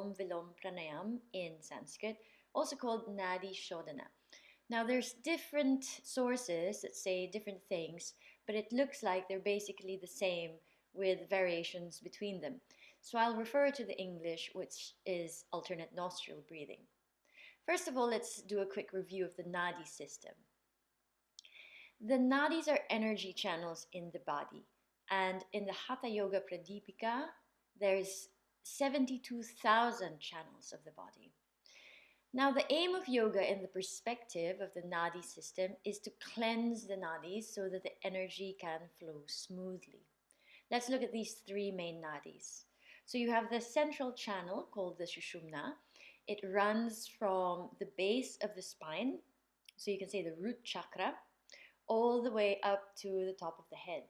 anulom vilom pranayama in Sanskrit, also called Nadi shodhana. Now there's different sources that say different things, but it looks like they're basically the same with variations between them. So I'll refer to the English, which is alternate nostril breathing. First of all, let's do a quick review of the Nadi system. The nadis are energy channels in the body, and in the Hatha Yoga Pradipika, there's 72,000 channels of the body. Now, the aim of yoga in the perspective of the Nadi system is to cleanse the nadis so that the energy can flow smoothly. Let's look at these three main nadis. So you have the central channel called the Sushumna. It runs from the base of the spine, so you can say the root chakra, all the way up to the top of the head.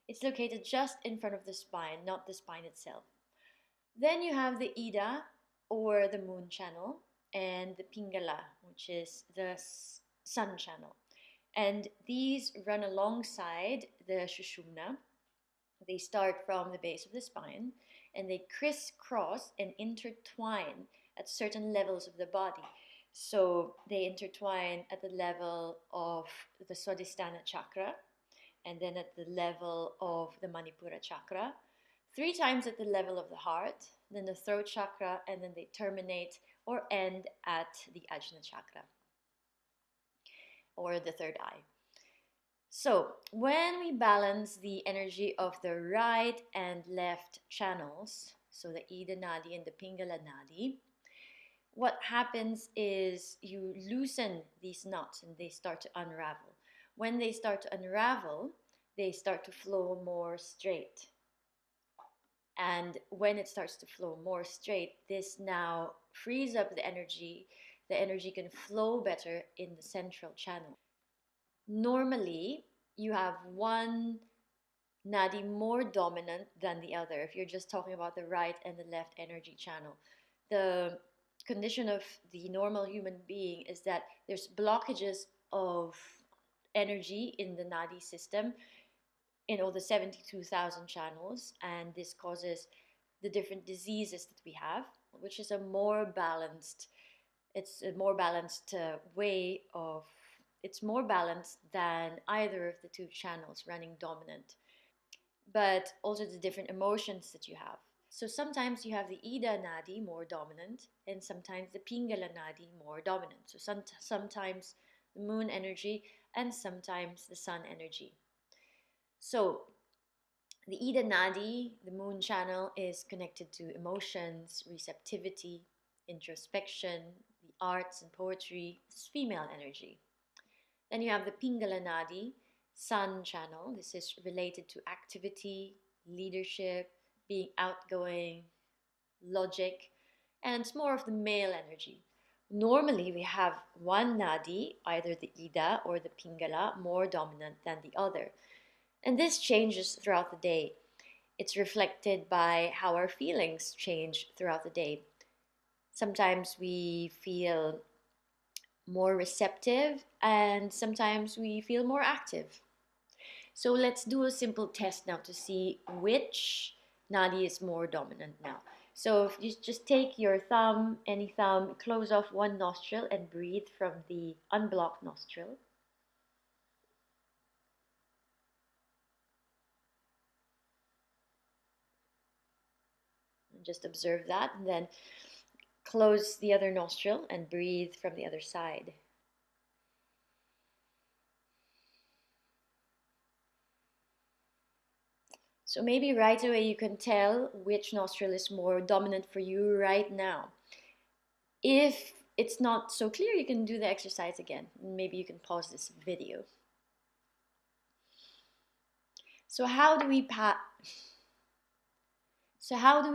It's located just in front of the spine, not the spine itself. Then you have the Ida, or the moon channel, and the Pingala, which is the sun channel. And these run alongside the Sushumna. They start from the base of the spine, and they crisscross and intertwine at certain levels of the body. So they intertwine at the level of the Swadhisthana chakra, and then at the level of the Manipura chakra, 3 times at the level of the heart, then the throat chakra, and then they terminate or end at the Ajna chakra, or the third eye. So when we balance the energy of the right and left channels, so the Ida Nadi and the Pingala Nadi, what happens is you loosen these knots and they start to unravel. When they start to unravel, they start to flow more straight. And when it starts to flow more straight, this now frees up the energy. The energy can flow better in the central channel. Normally, you have one nadi more dominant than the other if you're just talking about the right and the left energy channel. The condition of the normal human being is that there's blockages of energy in the nadi system in all the 72,000 channels, and this causes the different diseases that we have, which is a more balanced, it's more balanced than either of the two channels running dominant, but also the different emotions that you have. So sometimes you have the Ida Nadi more dominant, and sometimes the Pingala Nadi more dominant. So sometimes the moon energy and sometimes the sun energy. So the Ida Nadi, the moon channel, is connected to emotions, receptivity, introspection, the arts and poetry. It's female energy. Then you have the Pingala Nadi, sun channel. This is related to activity, leadership, being outgoing, logic, and it's more of the male energy. Normally we have one Nadi, either the Ida or the Pingala, more dominant than the other. And this changes throughout the day. It's reflected by how our feelings change throughout the day. Sometimes we feel more receptive and sometimes we feel more active. So let's do a simple test now to see which nadi is more dominant now. So if you just take your thumb, any thumb, close off one nostril and breathe from the unblocked nostril. Just observe that, and then close the other nostril and breathe from the other side. So maybe right away you can tell which nostril is more dominant for you right now. If it's not so clear, you can do the exercise again. Maybe you can pause this video. So how do we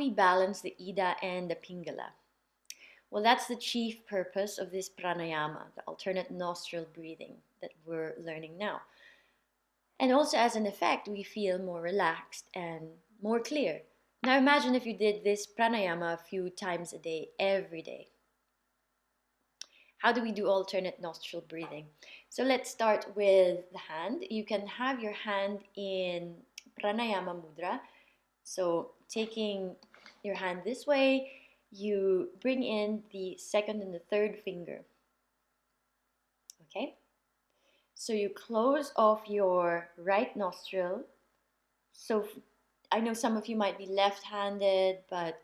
balance the Ida and the Pingala? Well, that's the chief purpose of this pranayama, the alternate nostril breathing that we're learning now. And also as an effect, we feel more relaxed and more clear. Now imagine if you did this pranayama a few times a day, every day. How do we do alternate nostril breathing? So let's start with the hand. You can have your hand in pranayama mudra. So taking your hand this way, you bring in the second and the third finger. Okay? So you close off your right nostril. So I know some of you might be left-handed, but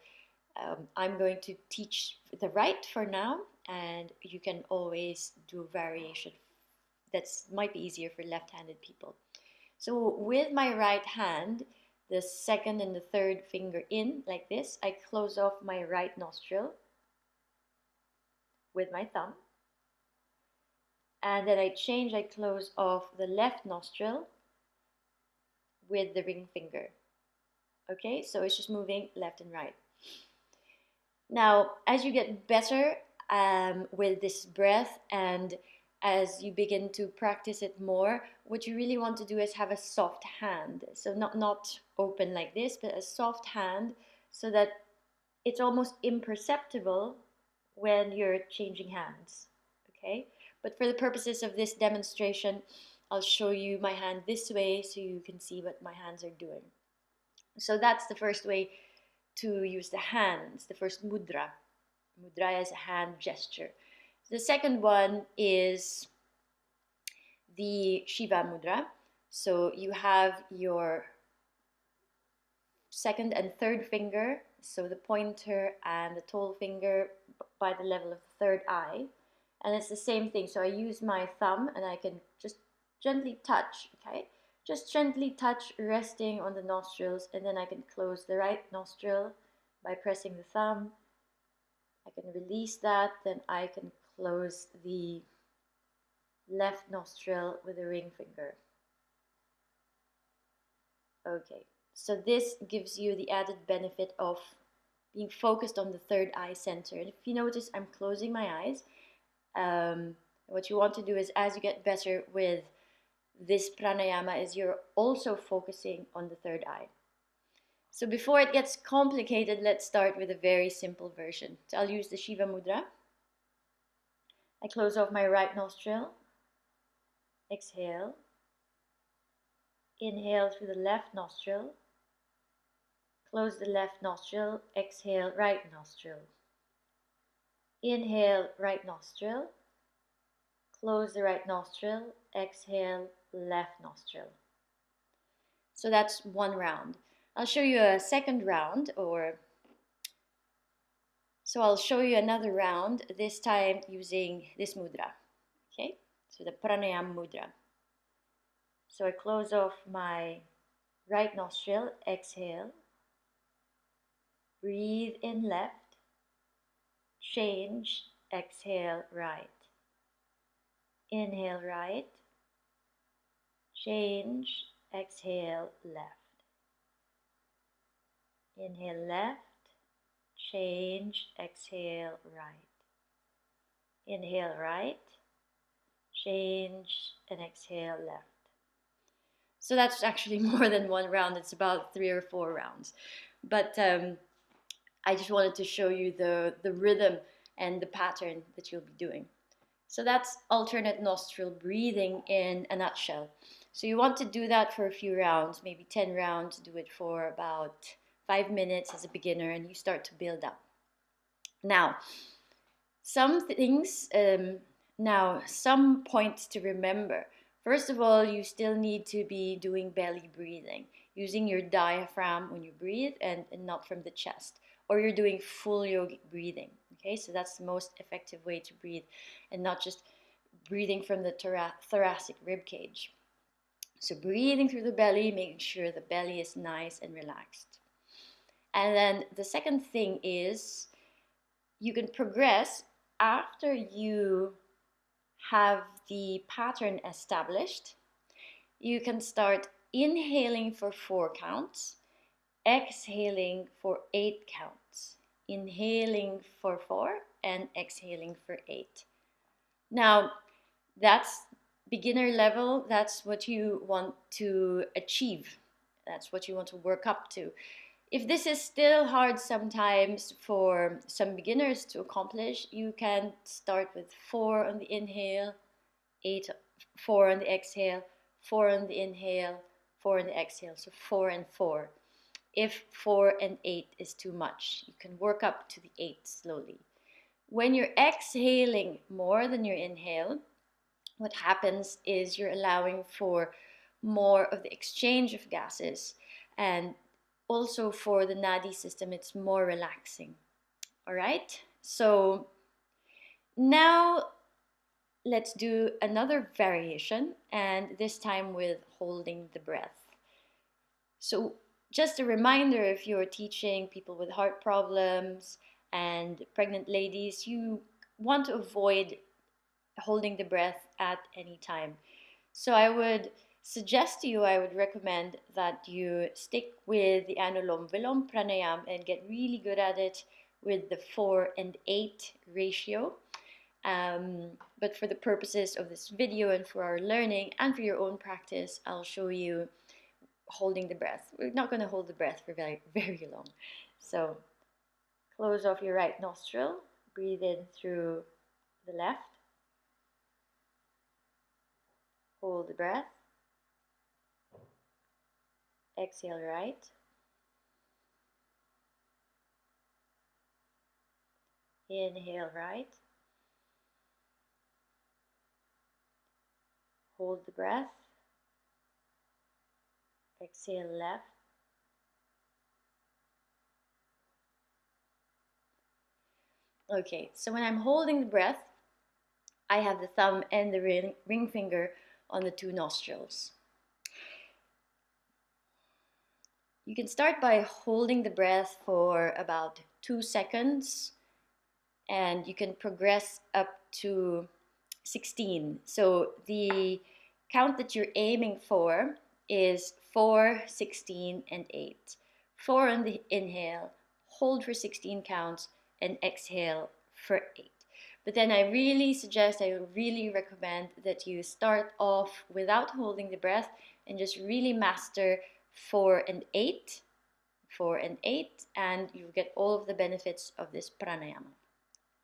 I'm going to teach the right for now, and you can always do variation. That might be easier for left-handed people. So with my right hand, the second and the third finger in, like this, I close off my right nostril with my thumb. And then I close off the left nostril with the ring finger. Okay, so it's just moving left and right. Now, as you get better with this breath, and as you begin to practice it more, what you really want to do is have a soft hand. So not open like this, but a soft hand, so that it's almost imperceptible when you're changing hands. Okay? But for the purposes of this demonstration, I'll show you my hand this way so you can see what my hands are doing. So that's the first way to use the hands, the first mudra. Mudra is a hand gesture. The second one is the Shiva mudra. So you have your second and third finger, so the pointer and the tall finger by the level of the third eye. And it's the same thing. So I use my thumb and I can just gently touch, okay? Just gently touch, resting on the nostrils, and then I can close the right nostril by pressing the thumb. I can release that, then I can close the left nostril with the ring finger. Okay, so this gives you the added benefit of being focused on the third eye center. And if you notice, I'm closing my eyes. What you want to do is, as you get better with this pranayama, is you're also focusing on the third eye. So before it gets complicated, let's start with a very simple version. So I'll use the Shiva mudra. I close off my right nostril. Exhale. Inhale through the left nostril. Close the left nostril. Exhale, right nostril. Inhale, right nostril. Close the right nostril. Exhale, left nostril. So that's one round. I'll show you a second round, so I'll show you another round, this time using this mudra. Okay, so the pranayama mudra. So I close off my right nostril, exhale, breathe in left, change, exhale right. Inhale right, change, exhale left. Inhale left, change, exhale right. Inhale right, change, and exhale left. So that's actually more than one round. It's about 3 or 4 rounds. But I just wanted to show you the rhythm and the pattern that you'll be doing. So that's alternate nostril breathing in a nutshell. So you want to do that for a few rounds, maybe 10 rounds. Do it for about 5 minutes as a beginner, and you start to build up. Now, some things, some points to remember. First of all, you still need to be doing belly breathing, using your diaphragm when you breathe and not from the chest. Or you're doing full yogic breathing. Okay, so that's the most effective way to breathe, and not just breathing from the thoracic rib cage. So breathing through the belly, making sure the belly is nice and relaxed. And then the second thing is you can progress after you have the pattern established. You can start inhaling for 4 counts, exhaling for 8 counts, inhaling for 4 and exhaling for 8. Now, that's beginner level. That's what you want to achieve. That's what you want to work up to. If this is still hard sometimes for some beginners to accomplish, you can start with 4 on the inhale, 4 on the exhale, 4 on the inhale, 4 on the exhale. So 4 and 4. if 4 and 8 is too much. You can work up to the 8 slowly. When you're exhaling more than your inhale, what happens is you're allowing for more of the exchange of gases, and also for the Nadi system, it's more relaxing. All right, so now let's do another variation, and this time with holding the breath. So just a reminder, if you're teaching people with heart problems and pregnant ladies, you want to avoid holding the breath at any time. So I would suggest to you, I would recommend that you stick with the anuloma viloma pranayama and get really good at it with the 4 and 8 ratio. But for the purposes of this video and for our learning and for your own practice, I'll show you holding the breath. We're not going to hold the breath for very, very long. So close off your right nostril, breathe in through the left, hold the breath, exhale right, inhale right, hold the breath, exhale left, okay, so when I'm holding the breath, I have the thumb and the ring finger on the 2 nostrils. You can start by holding the breath for about 2 seconds, and you can progress up to 16. So the count that you're aiming for is 4, 16, and 8. 4 on the inhale, hold for 16 counts, and exhale for 8. But then I really recommend that you start off without holding the breath and just really master 4 and 8, 4 and 8, and you get all of the benefits of this pranayama.